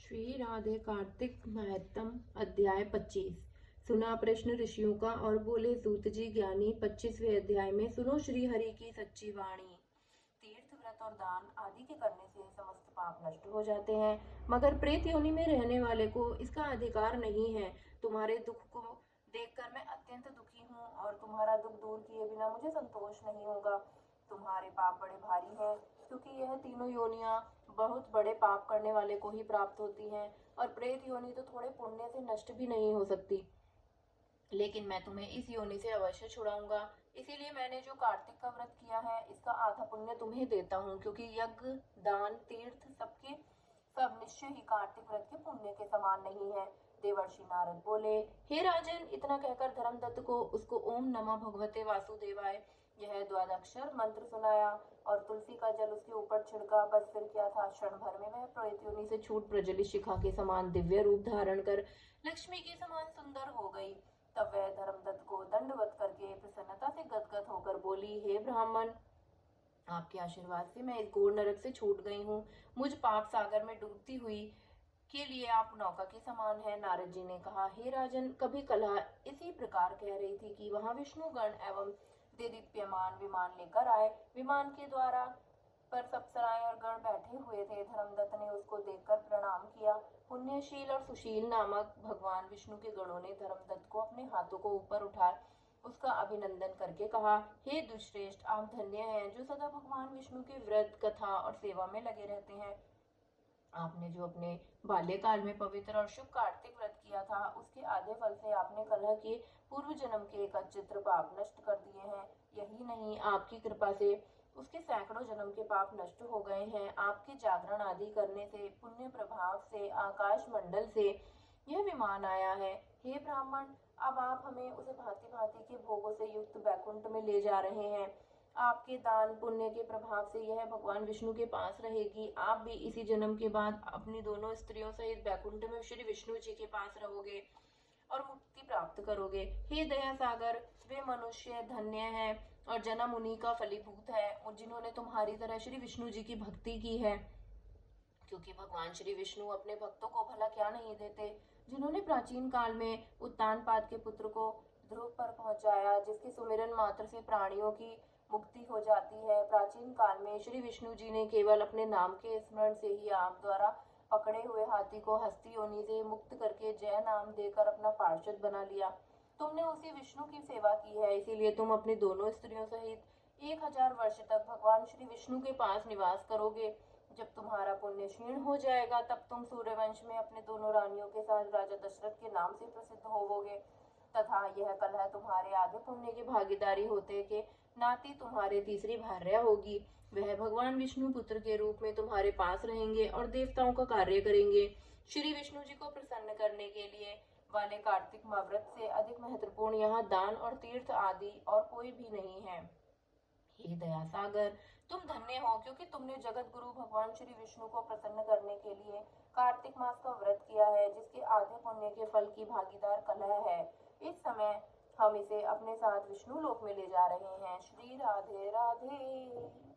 श्री राधे कार्तिक महत्तम अध्याय 25। सुना प्रश्न ऋषियों का और बोले सूत जी ज्ञानी 25वें अध्याय में सुनो श्री हरि की सच्ची वाणी। तीर्थ व्रत और दान आदि के करने से समस्त पाप नष्ट हो जाते हैं, मगर प्रेत योनि में रहने वाले को इसका अधिकार नहीं है। तुम्हारे दुख को देखकर मैं अत्यंत दुखी हूँ और तुम्हारा दुख दूर किए बिना मुझे संतोष नहीं होगा। तुम्हारे पाप बड़े भारी हैं, क्योंकि यह तीनों योनियां बहुत बड़े पाप करने वाले को ही प्राप्त होती हैं, और प्रेत योनि तो थोड़े पुण्य से नष्ट भी नहीं हो सकती। लेकिन मैं तुम्हें इस योनि से अवश्य छुड़ाऊंगा। इसीलिए मैंने जो कार्तिक का व्रत किया है, इसका आधा पुण्य तुम्हें देता हूँ, क्योंकि यज्ञ दान तीर्थ सबके सब निश्चय ही कार्तिक व्रत के पुण्य के समान नहीं है। देवर्षि नारद बोले, हे राजन, इतना कहकर धर्मदत्त को उसको ओम नमः भगवते वासुदेवाय यह द्वादक्षर मंत्र सुनाया और तुलसी का जल उसके ऊपर छिड़का। बस फिर क्या था, क्षण भर में वह प्रेत योनि से छूट प्रज्वलित शिखा के समान दिव्य रूप धारण कर लक्ष्मी के समान सुंदर हो गई। तब वह धर्मदत्त को दंडवत करके प्रसन्नता से गदगद होकर बोली, हे ब्राह्मण, आपके आशीर्वाद से मैं इस घोर नरक से छूट गई हूँ। मुझ पाप सागर में डूबती हुई के लिए आप नौका के समान हैं। नारद जी ने कहा, हे राजन, कभी कला इसी प्रकार कह रही थी कि वहां विष्णु गण एवं दीप्यमान विमान लेकर आए। विमान के द्वारा पर सप्सराएं और गण बैठे हुए थे। धर्मदत्त ने उसको देखकर प्रणाम किया। पुण्यशील और सुशील नामक भगवान विष्णु के गणों ने धर्मदत्त को अपने हाथों को ऊपर उठा उसका अभिनंदन करके कहा, हे दुष्श्रेष्ठ, आप धन्य हैं जो सदा भगवान विष्णु के व्रत कथा और सेवा में लगे रहते हैं। आपने जो अपने बाल्यकाल में पवित्र और शुभ कार्तिक व्रत किया था, उसके आधे फल से आपने कलह के पूर्व जन्म के एक अचित्र पाप नष्ट कर दिए हैं। यही नहीं, आपकी कृपा से उसके सैकड़ों जन्म के पाप नष्ट हो गए हैं। आपके जागरण आदि करने से, पुण्य प्रभाव से, आकाश मंडल से यह विमान आया है। हे ब्राह्मण, अब आप हमें उसे भांति भांति के भोगों से युक्त बैकुंठ में ले जा रहे हैं। आपके दान पुण्य के प्रभाव से यह भगवान विष्णु के पास रहेगी। आप भी इसी जन्म के बाद अपनी दोनों स्त्रियों सहित बैकुंठ में श्री विष्णु जी के पास रहोगे और मुक्ति प्राप्त करोगे। हे दया सागर, वे मनुष्य धन्य हैं और जन्म उन्हीं का फलीभूत है और जिन्होंने तुम्हारी तरह श्री विष्णु जी की भक्ति की है, क्योंकि भगवान श्री विष्णु अपने भक्तों को भला क्या नहीं देते। जिन्होंने प्राचीन काल में उत्तानपाद के पुत्र को ध्रुव पर पहुंचाया, जिसके सुमिरन मात्र से प्राणियों की मुक्ति हो जाती है। प्राचीन काल में श्री विष्णु जी ने केवल अपने नाम के स्मरण से ही आप द्वारा पकड़े हुए हाथी को हस्ती योनि से मुक्त करके जय नाम देकर अपना पार्षद बना लिया। तुमने उसी विष्णु की सेवा की है, इसीलिए तुम अपनी दोनों स्त्रियों सहित 1000 वर्ष तक भगवान श्री विष्णु के पास निवास करोगे। जब तुम्हारा पुण्य क्षीण हो जाएगा, तब तुम सूर्यवंश में अपने दोनों रानियों के साथ राजा दशरथ के नाम से प्रसिद्ध होवोगे, तथा यह कलह तुम्हारे आधे पुण्य की भागीदारी होते के नाती तुम्हारे तीसरी भार्या होगी। वह भगवान विष्णु पुत्र के रूप में तुम्हारे पास रहेंगे और देवताओं का कार्य करेंगे। श्री विष्णु जी को प्रसन्न करने के लिए वाले कार्तिक व्रत से अधिक महत्वपूर्ण यहाँ दान और तीर्थ आदि और कोई भी नहीं है। हे दया सागर, तुम धन्य हो, क्योंकि तुमने जगत गुरु भगवान श्री विष्णु को प्रसन्न करने के लिए कार्तिक मास का व्रत किया है, जिसके आधे पुण्य के फल की भागीदार कलह है। इस समय हम इसे अपने साथ विष्णु लोक में ले जा रहे हैं। श्री राधे राधे।